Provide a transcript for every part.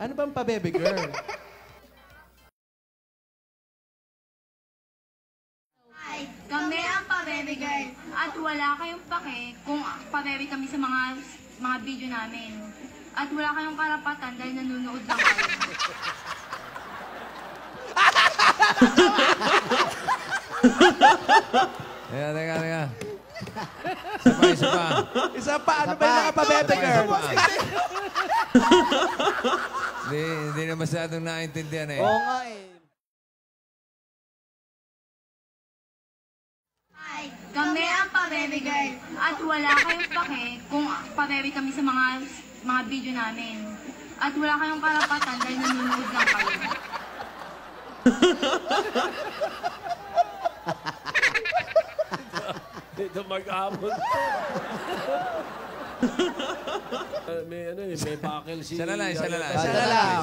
Ano bang pa-baby girl? Hi, kami ang pa-baby girl. At wala kayong pake kung pa-baby kami sa mga video namin. At wala kayong karapatan dahil nanonood lang kayo. Teka. Isa pa. Isa pa, ano ba yung naka-pa-baby girl? Hindi na masyadong naintindihan eh. Oo nga eh. Hi, kami ang pa-baby girl. At wala kayong pake kung pa-baby kami sa mga video namin. At wala kayong karapatan dahil nanonood lang kayo. Dito mag-amon. May bakil si... Isa na lang. Isa na lang.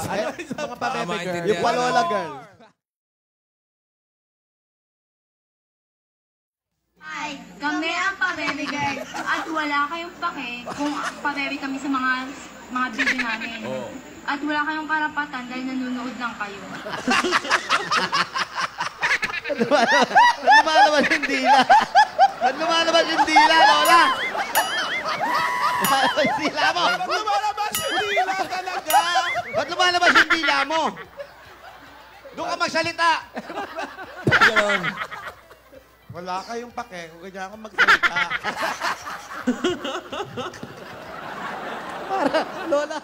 Ano yung mga pa-baby girl? Yung Palola girl. Hi, kami ang pa-baby girl. At wala kayong pake kung pa-baby kami sa mga video namin. At wala kayong karapatan dahil nanonood lang kayo. Lumalabas yung dila. Lumalabas yung dila, Lola. Lumalabas yung dila mo. Lumalabas yung dila talaga! Ba't lumalabas yung dila mo? Doon ka magsalita. Wala kayong pake kung ganyan ako magsalita. Lola.